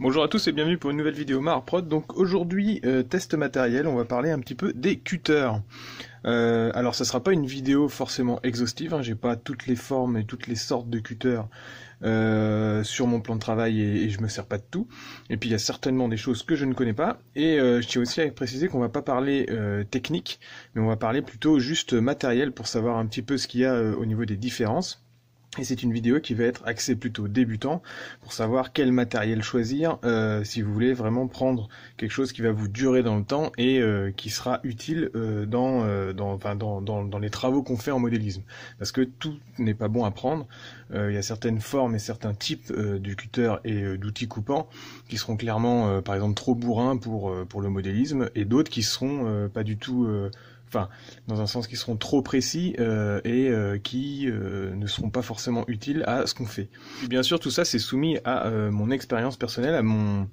Bonjour à tous et bienvenue pour une nouvelle vidéo Marprod. Donc aujourd'hui, test matériel, on va parler un petit peu des cutters. Alors ça sera pas une vidéo forcément exhaustive, hein, j'ai pas toutes les formes et toutes les sortes de cutters sur mon plan de travail et je me sers pas de tout. Et puis il y a certainement des choses que je ne connais pas. Et je tiens aussi à préciser qu'on va pas parler technique, mais on va parler plutôt juste matériel pour savoir un petit peu ce qu'il y a au niveau des différences. Et c'est une vidéo qui va être axée plutôt débutant pour savoir quel matériel choisir si vous voulez vraiment prendre quelque chose qui va vous durer dans le temps et qui sera utile dans les travaux qu'on fait en modélisme. Parce que tout n'est pas bon à prendre. Il y a certaines formes et certains types de cutter et d'outils coupants qui seront clairement par exemple trop bourrins pour le modélisme et d'autres qui seront pas du tout... Enfin, dans un sens qui seront trop précis qui ne seront pas forcément utiles à ce qu'on fait. Puis bien sûr, tout ça c'est soumis à mon expérience personnelle, à mon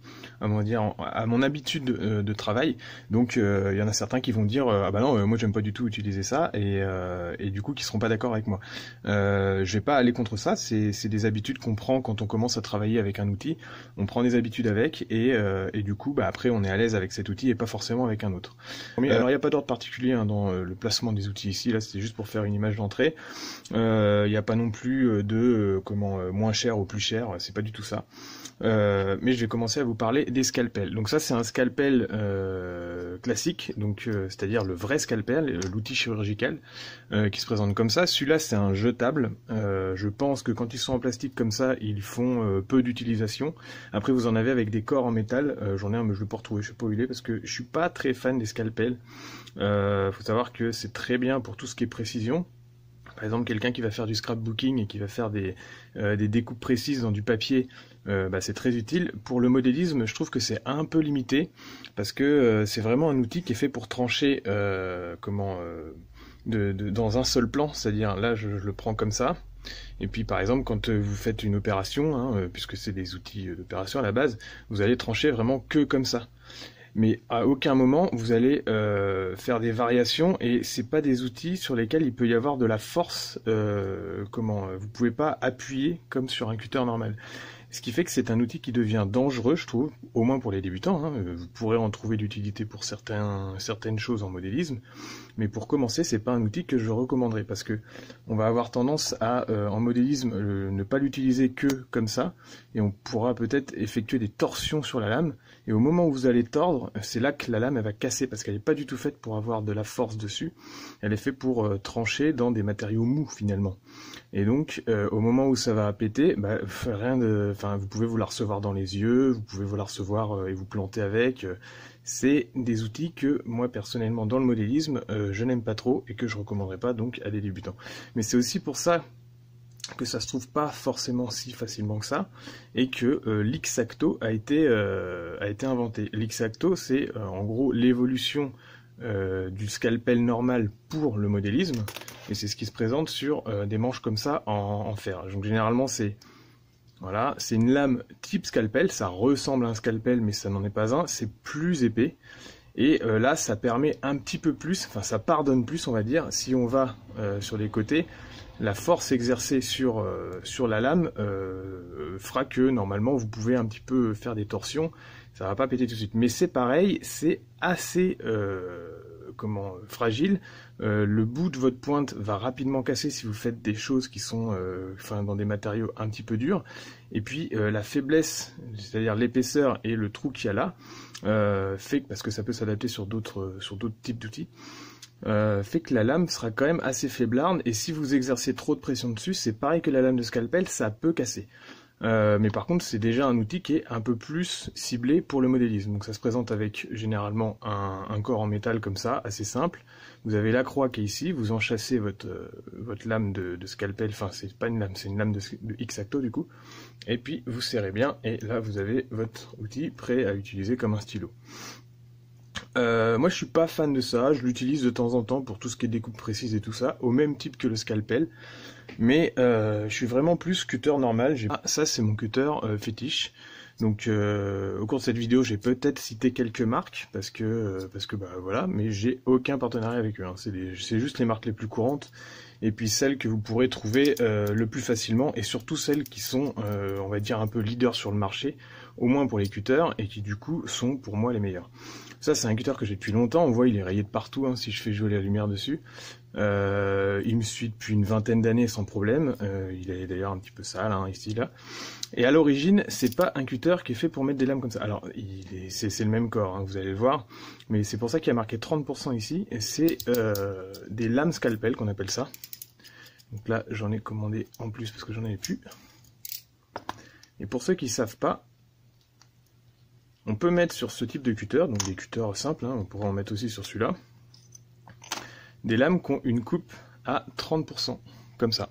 habitude de travail. Donc, il y en a certains qui vont dire ah bah non, moi j'aime pas du tout utiliser ça et du coup qui seront pas d'accord avec moi. Je vais pas aller contre ça. C'est des habitudes qu'on prend quand on commence à travailler avec un outil. On prend des habitudes avec et du coup, bah après on est à l'aise avec cet outil et pas forcément avec un autre. Alors il n'y a pas d'ordre particulier dans le placement des outils ici, là c'était juste pour faire une image d'entrée. Il n'y a pas non plus de moins cher ou plus cher, c'est pas du tout ça. Mais je vais commencer à vous parler des scalpels. Donc ça c'est un scalpel classique, donc c'est-à-dire le vrai scalpel, l'outil chirurgical qui se présente comme ça. Celui-là c'est un jetable. Je pense que quand ils sont en plastique comme ça, ils font peu d'utilisation. Après vous en avez avec des corps en métal. J'en ai un mais je ne vais pas retrouver, je sais pas où il est parce que je suis pas très fan des scalpels. Faut savoir que c'est très bien pour tout ce qui est précision. Par exemple, quelqu'un qui va faire du scrapbooking et qui va faire des découpes précises dans du papier, c'est très utile. Pour le modélisme, je trouve que c'est un peu limité parce que c'est vraiment un outil qui est fait pour trancher dans un seul plan. C'est-à-dire, là, je le prends comme ça. Et puis par exemple quand vous faites une opération, puisque c'est des outils d'opération à la base, vous allez trancher vraiment que comme ça. Mais à aucun moment vous allez faire des variations et c'est pas des outils sur lesquels il peut y avoir de la force. Vous pouvez pas appuyer comme sur un cutter normal. Ce qui fait que c'est un outil qui devient dangereux, je trouve, au moins pour les débutants. Vous pourrez en trouver d'utilité pour certaines choses en modélisme, mais pour commencer, c'est pas un outil que je recommanderais parce que on va avoir tendance à, en modélisme, ne pas l'utiliser que comme ça, et on pourra peut-être effectuer des torsions sur la lame. Et au moment où vous allez tordre, c'est là que la lame elle va casser parce qu'elle n'est pas du tout faite pour avoir de la force dessus. Elle est faite pour trancher dans des matériaux mous finalement. Et donc, au moment où ça va péter, vous pouvez vous la recevoir dans les yeux, vous pouvez vous la recevoir et vous planter avec. C'est des outils que moi personnellement dans le modélisme, je n'aime pas trop et que je recommanderais pas donc à des débutants. Mais c'est aussi pour ça que ça se trouve pas forcément si facilement que ça, et que l'X-Acto a été inventé. L'X-Acto, c'est en gros l'évolution du scalpel normal pour le modélisme, et c'est ce qui se présente sur des manches comme ça en fer. Donc généralement c'est une lame type scalpel, ça ressemble à un scalpel mais ça n'en est pas un, c'est plus épais. Et là ça permet un petit peu plus, enfin ça pardonne plus on va dire, si on va sur les côtés. La force exercée sur la lame fera que normalement vous pouvez un petit peu faire des torsions, ça va pas péter tout de suite. Mais c'est pareil, c'est assez fragile. Le bout de votre pointe va rapidement casser si vous faites des choses qui sont dans des matériaux un petit peu durs. Et puis la faiblesse, c'est-à-dire l'épaisseur et le trou qu'il y a là, fait que, parce que ça peut s'adapter sur d'autres types d'outils, fait que la lame sera quand même assez faiblarde, et si vous exercez trop de pression dessus, c'est pareil que la lame de scalpel, ça peut casser. Mais par contre, c'est déjà un outil qui est un peu plus ciblé pour le modélisme. Donc ça se présente avec généralement un corps en métal comme ça, assez simple. Vous avez la croix qui est ici, vous enchâssez votre lame de scalpel, enfin c'est pas une lame, c'est une lame de X-Acto du coup. Et puis vous serrez bien, et là vous avez votre outil prêt à utiliser comme un stylo. Moi je suis pas fan de ça, je l'utilise de temps en temps pour tout ce qui est découpe précise et tout ça, au même type que le scalpel, mais je suis vraiment plus cutter normal. Ça c'est mon cutter fétiche, donc au cours de cette vidéo j'ai peut-être cité quelques marques, parce que voilà, mais j'ai aucun partenariat avec eux, c'est juste les marques les plus courantes, et puis celles que vous pourrez trouver le plus facilement, et surtout celles qui sont, on va dire, un peu leaders sur le marché, au moins pour les cutters, et qui du coup sont pour moi les meilleurs. Ça c'est un cutter que j'ai depuis longtemps, on voit il est rayé de partout hein, si je fais jouer la lumière dessus. Il me suit depuis une vingtaine d'années sans problème, il est d'ailleurs un petit peu sale hein, ici là. Et à l'origine c'est pas un cutter qui est fait pour mettre des lames comme ça. Alors c'est le même corps, hein, vous allez le voir, mais c'est pour ça qu'il y a marqué 30% ici, et c'est des lames scalpel qu'on appelle ça. Donc là j'en ai commandé en plus parce que j'en avais plus. Et pour ceux qui savent pas, on peut mettre sur ce type de cutter, donc des cutters simples, hein, on pourrait en mettre aussi sur celui-là, des lames qui ont une coupe à 30%, comme ça.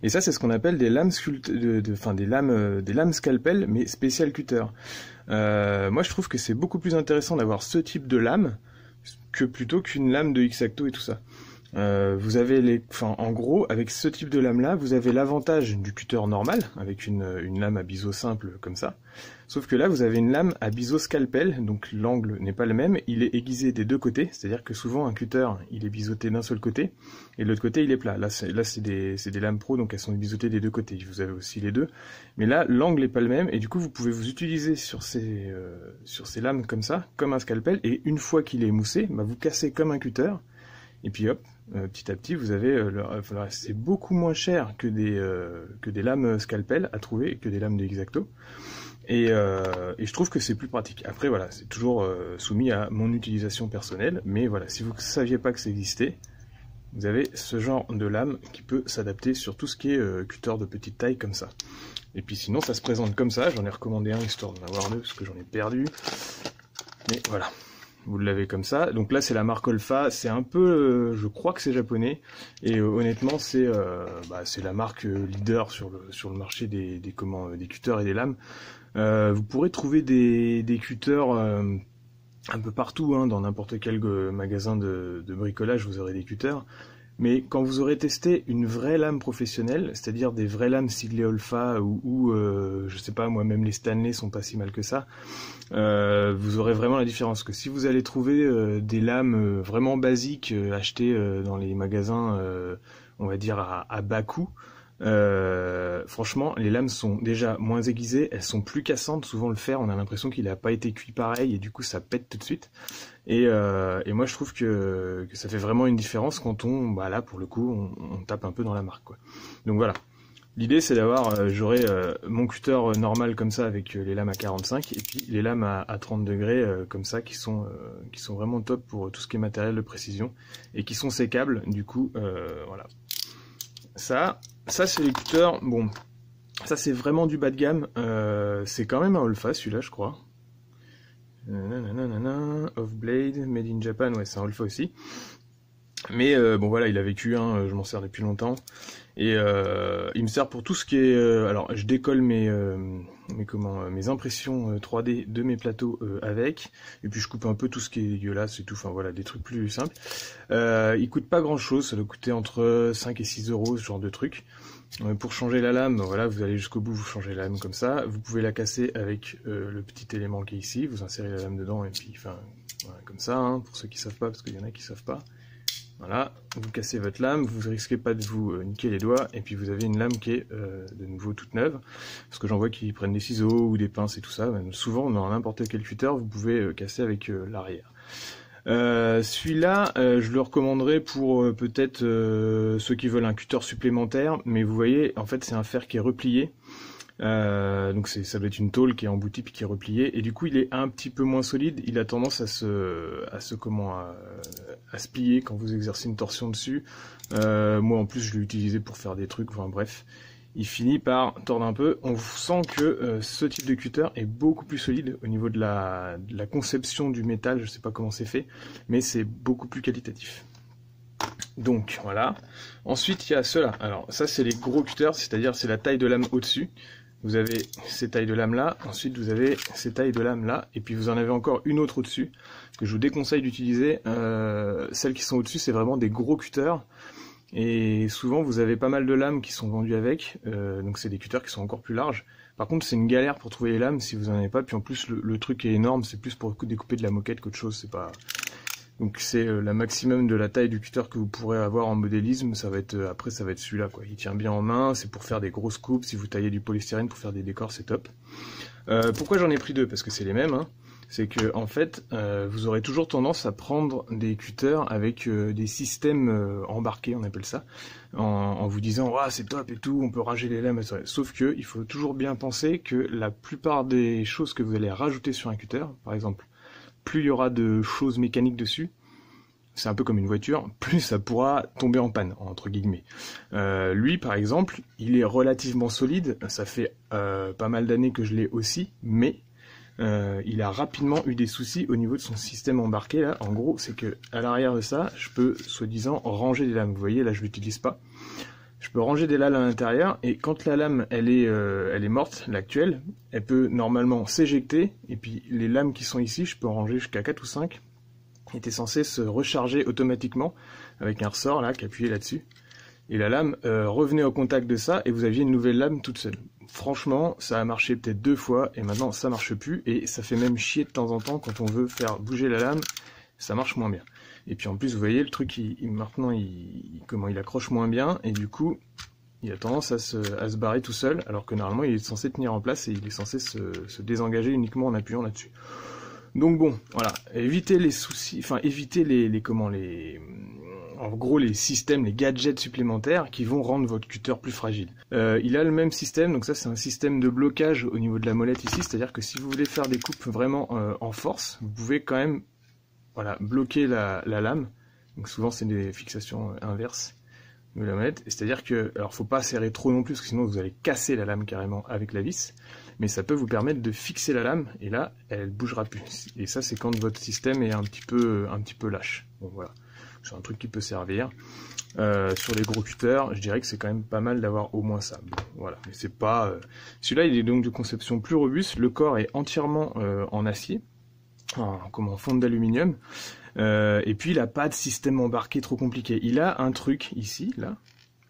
Et ça, c'est ce qu'on appelle des lames des lames scalpel, mais spécial cutter. Moi, je trouve que c'est beaucoup plus intéressant d'avoir ce type de lame que plutôt qu'une lame de X-Acto et tout ça. Vous avez en gros, avec ce type de lame-là, vous avez l'avantage du cutter normal, avec une lame à biseau simple comme ça. Sauf que là, vous avez une lame à biseau scalpel, donc l'angle n'est pas le même, il est aiguisé des deux côtés, c'est-à-dire que souvent un cutter, il est biseauté d'un seul côté, et de l'autre côté, il est plat. Là, c'est des lames pro, donc elles sont biseautées des deux côtés, vous avez aussi les deux. Mais là, l'angle n'est pas le même, et du coup, vous pouvez vous utiliser sur ces lames comme ça, comme un scalpel, et une fois qu'il est moussé, bah, vous cassez comme un cutter, et puis hop, petit à petit, vous avez, c'est beaucoup moins cher que des lames scalpel à trouver, que des lames de X-Acto. Et je trouve que c'est plus pratique. Après voilà, c'est toujours soumis à mon utilisation personnelle, mais voilà, si vous ne saviez pas que ça existait, vous avez ce genre de lame qui peut s'adapter sur tout ce qui est cutter de petite taille comme ça. Et puis sinon ça se présente comme ça, j'en ai recommandé un histoire d'en avoir deux parce que j'en ai perdu. Mais voilà, vous l'avez comme ça. Donc là c'est la marque Olfa, c'est un peu, je crois que c'est japonais, et honnêtement c'est la marque leader sur le marché des cutters et des lames. Vous pourrez trouver des cutters un peu partout, hein, dans n'importe quel magasin de bricolage, vous aurez des cutters. Mais quand vous aurez testé une vraie lame professionnelle, c'est-à-dire des vraies lames siglées Olfa ou je sais pas, moi même les Stanley sont pas si mal que ça, vous aurez vraiment la différence. Que si vous allez trouver des lames vraiment basiques achetées dans les magasins, on va dire à bas coût, franchement les lames sont déjà moins aiguisées, elles sont plus cassantes, souvent le fer on a l'impression qu'il n'a pas été cuit pareil et du coup ça pète tout de suite, et moi je trouve que ça fait vraiment une différence quand là pour le coup on tape un peu dans la marque quoi. Donc voilà, l'idée c'est d'avoir, j'aurai mon cutter normal comme ça avec les lames à 45 et puis les lames à 30 degrés comme ça qui sont vraiment top pour tout ce qui est matériel de précision et qui sont sécables du coup. Voilà, ça c'est les cutters, bon, ça c'est vraiment du bas de gamme, c'est quand même un Olfa celui-là je crois. Off-Blade, Made in Japan, ouais c'est un Olfa aussi. Mais bon voilà, il a vécu, hein, je m'en sers depuis longtemps. Et il me sert pour tout ce qui est... alors je décolle mes impressions 3D de mes plateaux avec. Et puis je coupe un peu tout ce qui est dégueulasse et tout. Enfin voilà, des trucs plus simples. Il coûte pas grand chose, ça doit coûter entre 5 et 6 euros ce genre de truc. Pour changer la lame, voilà, vous allez jusqu'au bout, vous changez la lame comme ça. Vous pouvez la casser avec le petit élément qui est ici. Vous insérez la lame dedans et puis enfin voilà, comme ça, hein, pour ceux qui savent pas, parce qu'il y en a qui savent pas. Voilà, vous cassez votre lame, vous risquez pas de vous niquer les doigts, et puis vous avez une lame qui est de nouveau toute neuve, parce que j'en vois qui prennent des ciseaux ou des pinces et tout ça. Souvent dans n'importe quel cutter, vous pouvez casser avec l'arrière. Celui-là, je le recommanderais pour peut-être ceux qui veulent un cutter supplémentaire, mais vous voyez, en fait c'est un fer qui est replié. Donc ça doit être une tôle qui est emboutie puis qui est repliée, et du coup il est un petit peu moins solide, il a tendance à se plier quand vous exercez une torsion dessus. Moi en plus je l'ai utilisé pour faire des trucs, enfin bref, il finit par tordre un peu. On sent que ce type de cutter est beaucoup plus solide au niveau de la conception du métal, je sais pas comment c'est fait, mais c'est beaucoup plus qualitatif. Donc voilà. Ensuite il y a ceux-là. Alors ça c'est les gros cutters, c'est-à-dire c'est la taille de lame au-dessus. Vous avez ces tailles de lame là, ensuite vous avez ces tailles de lame là, et puis vous en avez encore une autre au-dessus, que je vous déconseille d'utiliser. Celles qui sont au-dessus c'est vraiment des gros cutters, et souvent vous avez pas mal de lames qui sont vendues avec, donc c'est des cutters qui sont encore plus larges. Par contre c'est une galère pour trouver les lames si vous en avez pas, puis en plus le truc est énorme, c'est plus pour découper de la moquette qu'autre chose, c'est pas... Donc c'est la maximum de la taille du cutter que vous pourrez avoir en modélisme, ça va être après ça va être celui-là quoi. Il tient bien en main, c'est pour faire des grosses coupes, si vous taillez du polystyrène pour faire des décors, c'est top. Pourquoi j'en ai pris deux? Parce que c'est les mêmes, hein. C'est que en fait, vous aurez toujours tendance à prendre des cutters avec des systèmes embarqués, on appelle ça, en vous disant « Ah, c'est top et tout, on peut ranger les lames ». Sauf que il faut toujours bien penser que la plupart des choses que vous allez rajouter sur un cutter, par exemple, plus il y aura de choses mécaniques dessus, c'est un peu comme une voiture, plus ça pourra tomber en panne, entre guillemets. Lui, par exemple, il est relativement solide, ça fait pas mal d'années que je l'ai aussi, mais il a rapidement eu des soucis au niveau de son système embarqué. Là, en gros, c'est que à l'arrière de ça, je peux, soi-disant, ranger des lames. Vous voyez, là, je l'utilise pas. Je peux ranger des lames à l'intérieur, et quand la lame, elle est morte, l'actuelle, elle peut normalement s'éjecter, et puis les lames qui sont ici, je peux en ranger jusqu'à 4 ou 5, étaient censées se recharger automatiquement, avec un ressort, là, qui appuyait là-dessus. Et la lame revenait au contact de ça, et vous aviez une nouvelle lame toute seule. Franchement, ça a marché peut-être 2 fois, et maintenant ça marche plus, et ça fait même chier de temps en temps quand on veut faire bouger la lame, ça marche moins bien. Et puis en plus, vous voyez, le truc, maintenant, il accroche moins bien, et du coup, il a tendance à se barrer tout seul, alors que normalement, il est censé tenir en place, et il est censé se désengager uniquement en appuyant là-dessus. Donc bon, voilà, évitez les soucis, enfin évitez en gros les systèmes, les gadgets supplémentaires qui vont rendre votre cutter plus fragile. Il a le même système, donc ça c'est un système de blocage au niveau de la molette ici, c'est-à-dire que si vous voulez faire des coupes vraiment en force, vous pouvez quand même bloquer la lame. Donc souvent c'est des fixations inverses de la molette, c'est-à-dire que, alors faut pas serrer trop non plus, parce que sinon vous allez casser la lame carrément avec la vis, mais ça peut vous permettre de fixer la lame, et là, elle bougera plus. Et ça, c'est quand votre système est un petit peu lâche. Donc voilà, c'est un truc qui peut servir. Sur les gros cutters, je dirais que c'est quand même pas mal d'avoir au moins ça. Bon, voilà, mais c'est pas... Celui-là, il est donc de conception plus robuste, le corps est entièrement en acier, en fonte d'aluminium, et puis il n'a pas de système embarqué trop compliqué. Il a un truc ici, là,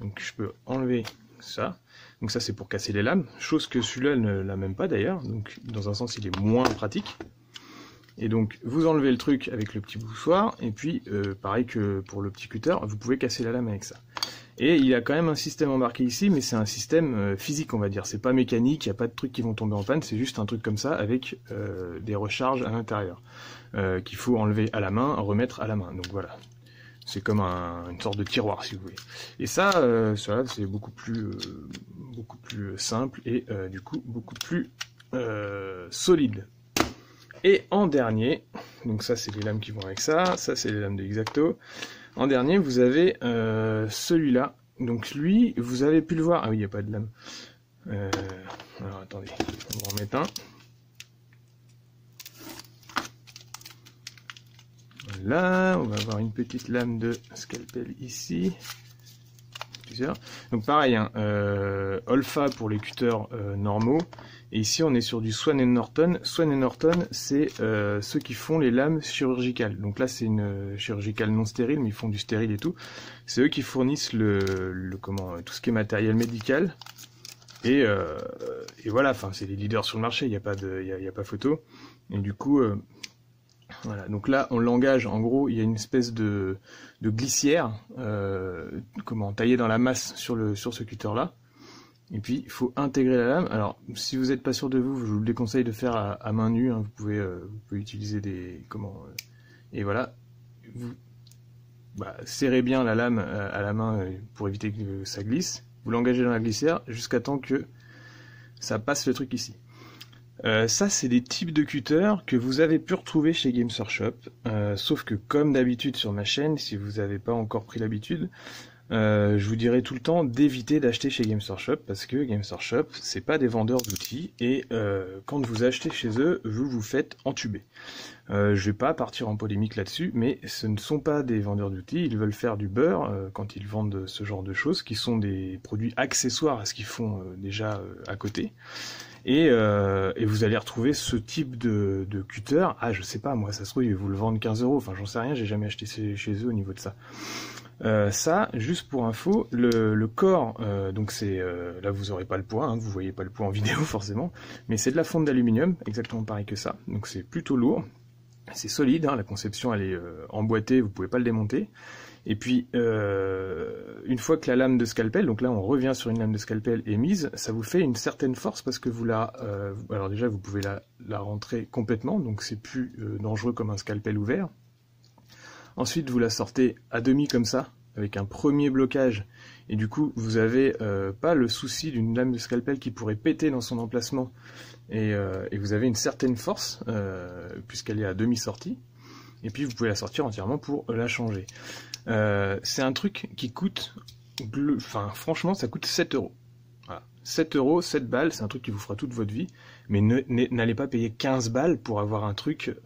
donc je peux enlever ça. Donc ça c'est pour casser les lames, chose que celui-là ne l'a même pas d'ailleurs, donc dans un sens il est moins pratique. Et donc vous enlevez le truc avec le petit poussoir, et puis pareil que pour le petit cutter, vous pouvez casser la lame avec ça. Et il y a quand même un système embarqué ici, mais c'est un système physique on va dire, c'est pas mécanique, il n'y a pas de trucs qui vont tomber en panne, c'est juste un truc comme ça avec des recharges à l'intérieur, qu'il faut enlever à la main, remettre à la main, donc voilà. C'est comme une sorte de tiroir, si vous voulez. Et ça, c'est beaucoup plus simple et du coup beaucoup plus solide. Et en dernier, donc ça c'est les lames qui vont avec ça c'est les lames de X-Acto. En dernier, vous avez celui-là. Donc lui, vous avez pu le voir. Ah oui, il n'y a pas de lame. Alors attendez, on va en remettre un. Là, on va avoir une petite lame de scalpel ici. Plusieurs. Donc pareil, hein, Olfa pour les cutters normaux. Et ici, on est sur du Swan & Norton. Swan & Norton, c'est ceux qui font les lames chirurgicales. Donc là, c'est une chirurgicale non stérile, mais ils font du stérile et tout. C'est eux qui fournissent tout ce qui est matériel médical. Et voilà, enfin, c'est les leaders sur le marché. Il n'y a pas photo. Et du coup. Voilà, donc là on l'engage, en gros il y a une espèce de glissière taillée dans la masse sur ce cutter là, et puis il faut intégrer la lame. Alors si vous n'êtes pas sûr de vous, je vous le déconseille de faire à main nue, hein. Vous pouvez utiliser et voilà, vous serrez bien la lame à la main pour éviter que ça glisse, vous l'engagez dans la glissière jusqu'à temps que ça passe le truc ici. Ça c'est des types de cutters que vous avez pu retrouver chez Games Workshop, sauf que comme d'habitude sur ma chaîne, si vous n'avez pas encore pris l'habitude, je vous dirai tout le temps d'éviter d'acheter chez Games Workshop, parce que Games Workshop c'est pas des vendeurs d'outils, et quand vous achetez chez eux, vous vous faites entuber. Je vais pas partir en polémique là-dessus, mais ce ne sont pas des vendeurs d'outils, ils veulent faire du beurre quand ils vendent ce genre de choses, qui sont des produits accessoires à ce qu'ils font déjà à côté. Et vous allez retrouver ce type de cutter, je sais pas, moi ça se trouve ils vous le vendent 15 €, enfin j'en sais rien, j'ai jamais acheté chez eux au niveau de ça. Ça, juste pour info, le corps, donc c'est, là vous aurez pas le poids, hein, vous voyez pas le poids en vidéo forcément, mais c'est de la fonte d'aluminium, exactement pareil que ça, donc c'est plutôt lourd, c'est solide, hein, la conception elle est emboîtée, vous pouvez pas le démonter. Et puis, une fois que la lame de scalpel, donc là on revient sur une lame de scalpel est mise, ça vous fait une certaine force parce que vous alors déjà vous pouvez la rentrer complètement, donc c'est plus dangereux comme un scalpel ouvert. Ensuite vous la sortez à demi comme ça, avec un premier blocage, et du coup vous avez pas le souci d'une lame de scalpel qui pourrait péter dans son emplacement, et vous avez une certaine force, puisqu'elle est à demi sortie, et puis vous pouvez la sortir entièrement pour la changer. C'est un truc qui coûte, enfin franchement ça coûte 7 €. Voilà. 7 €, 7 balles, c'est un truc qui vous fera toute votre vie, mais n'allez pas payer 15 balles pour avoir un truc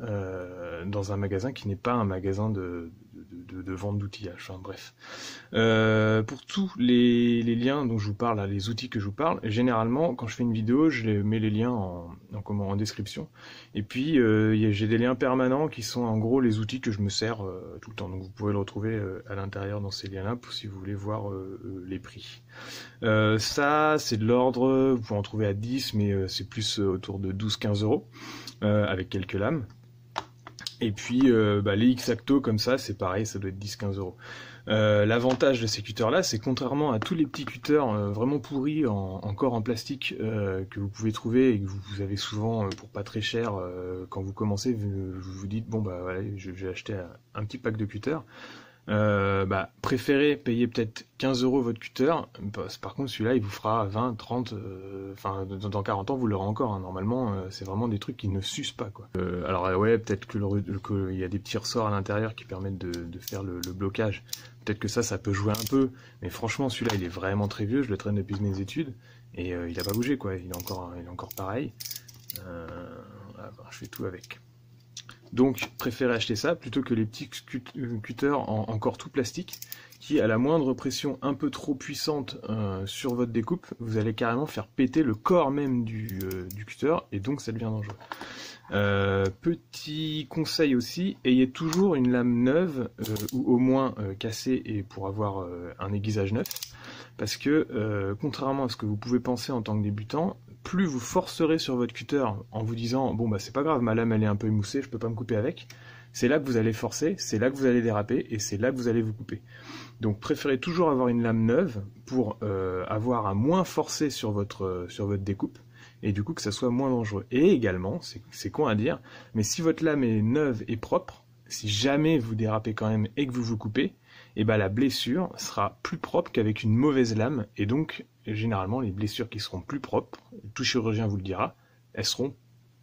dans un magasin qui n'est pas un magasin de vente d'outillage, enfin bref. Pour tous les liens dont je vous parle, les outils que je vous parle, généralement quand je fais une vidéo, je mets les liens en description, et puis j'ai des liens permanents qui sont en gros les outils que je me sers tout le temps, donc vous pouvez le retrouver à l'intérieur dans ces liens-là, si vous voulez voir les prix. Ça c'est de l'ordre, vous pouvez en trouver à 10, mais c'est plus autour de 12-15 €, avec quelques lames. Et puis les X-Acto comme ça, c'est pareil, ça doit être 10-15 €. L'avantage de ces cutters-là, c'est contrairement à tous les petits cutters vraiment pourris, encore en plastique, que vous pouvez trouver et que vous avez souvent pour pas très cher, quand vous commencez, vous vous dites, bon bah voilà, je vais acheter un petit pack de cutters. Préférez payer peut-être 15 € votre cutter, par contre celui-là il vous fera 20, 30, enfin dans 40 ans vous l'aurez encore, hein. Normalement c'est vraiment des trucs qui ne s'usent pas quoi. Alors ouais, peut-être que il y a des petits ressorts à l'intérieur qui permettent de faire le blocage, peut-être que ça peut jouer un peu, mais franchement celui-là il est vraiment très vieux, je le traîne depuis mes études, et il a pas bougé quoi, il est encore pareil. Je fais tout avec. Donc, préférez acheter ça plutôt que les petits cutters encore tout plastique, qui, à la moindre pression un peu trop puissante sur votre découpe, vous allez carrément faire péter le corps même du cutter, et donc ça devient dangereux. Petit conseil aussi, ayez toujours une lame neuve, ou au moins cassée, et pour avoir un aiguisage neuf, parce que, contrairement à ce que vous pouvez penser en tant que débutant, plus vous forcerez sur votre cutter en vous disant bon bah c'est pas grave, ma lame elle est un peu émoussée, je peux pas me couper avec, c'est là que vous allez forcer, c'est là que vous allez déraper, et c'est là que vous allez vous couper. Donc préférez toujours avoir une lame neuve pour avoir à moins forcer sur votre découpe, et du coup que ça soit moins dangereux. Et également, c'est con à dire, mais si votre lame est neuve et propre, si jamais vous dérapez quand même et que vous vous coupez, et la blessure sera plus propre qu'avec une mauvaise lame, et donc généralement les blessures qui seront plus propres, tout chirurgien vous le dira, elles seront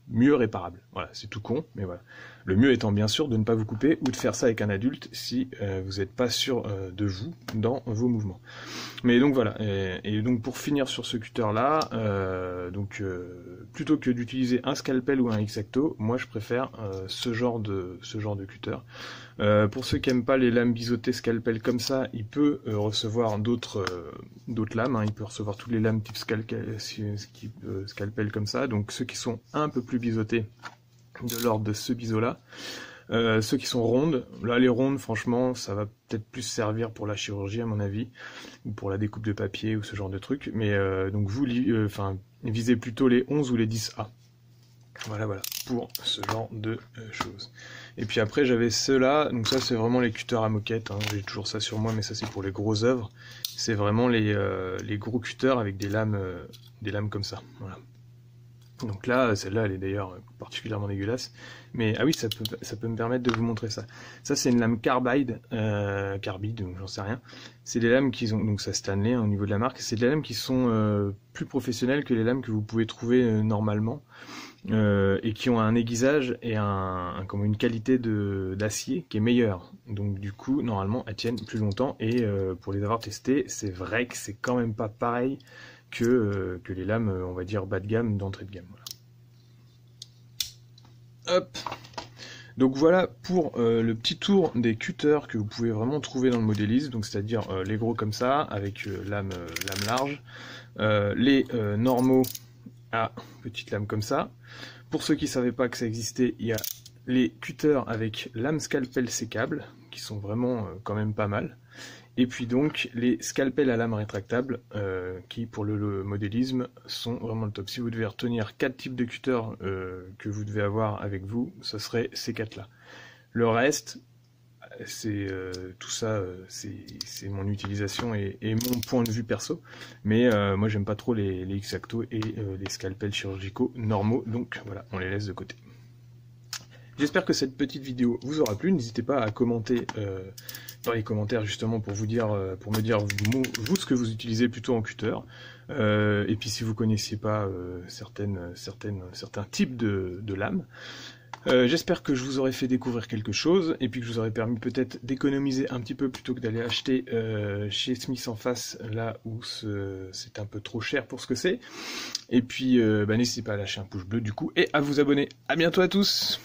mieux réparables. Voilà, c'est tout con, mais voilà. Le mieux étant bien sûr de ne pas vous couper ou de faire ça avec un adulte si vous n'êtes pas sûr de vous dans vos mouvements. Mais donc voilà, et donc pour finir sur ce cutter là, plutôt que d'utiliser un scalpel ou un X-Acto, moi je préfère ce genre de cutter. Pour ceux qui n'aiment pas les lames biseautées scalpel comme ça, il peut recevoir d'autres lames, hein. Il peut recevoir toutes les lames type scalpel comme ça, donc ceux qui sont un peu plus biseautés, de l'ordre de ce biseau là. Ceux qui sont rondes, là les rondes franchement ça va peut-être plus servir pour la chirurgie à mon avis, ou pour la découpe de papier ou ce genre de truc, mais donc vous visez plutôt les 11 ou les 10A. Voilà, pour ce genre de choses. Et puis après j'avais ceux-là, donc ça c'est vraiment les cutters à moquette, hein. J'ai toujours ça sur moi, mais ça c'est pour les grosses œuvres. C'est vraiment les gros cutters avec des lames comme ça. Voilà. Donc là, celle-là, elle est d'ailleurs particulièrement dégueulasse. Mais ah oui, ça peut me permettre de vous montrer ça. Ça, c'est une lame carbide, j'en sais rien. C'est des lames qui ont, donc ça Stanley hein, au niveau de la marque. C'est des lames qui sont plus professionnelles que les lames que vous pouvez trouver normalement, et qui ont un aiguisage et une qualité d'acier qui est meilleure. Donc du coup, normalement, elles tiennent plus longtemps. Et pour les avoir testées, c'est vrai que c'est quand même pas pareil que les lames, on va dire, bas de gamme, d'entrée de gamme. Voilà. Hop. Donc voilà pour le petit tour des cutters que vous pouvez vraiment trouver dans le modélisme, donc c'est-à-dire les gros comme ça, avec lame large, les normaux à petite lame comme ça. Pour ceux qui ne savaient pas que ça existait, il y a les cutters avec lame scalpel sécable, qui sont vraiment quand même pas mal. Et puis donc les scalpels à lame rétractable qui pour le modélisme sont vraiment le top. Si vous devez retenir 4 types de cutters que vous devez avoir avec vous, ce serait ces 4 là. Le reste, c'est tout ça, c'est mon utilisation et mon point de vue perso. Mais moi, j'aime pas trop les X-Acto et les scalpels chirurgicaux normaux, donc voilà, on les laisse de côté. J'espère que cette petite vidéo vous aura plu. N'hésitez pas à commenter dans les commentaires justement pour vous dire, pour me dire vous ce que vous utilisez plutôt en cutter. Et puis si vous connaissiez pas certains types de lames. J'espère que je vous aurai fait découvrir quelque chose et puis que je vous aurai permis peut-être d'économiser un petit peu plutôt que d'aller acheter chez Smith en face, là où c'est un peu trop cher pour ce que c'est. Et puis n'hésitez pas à lâcher un pouce bleu du coup et à vous abonner. À bientôt à tous.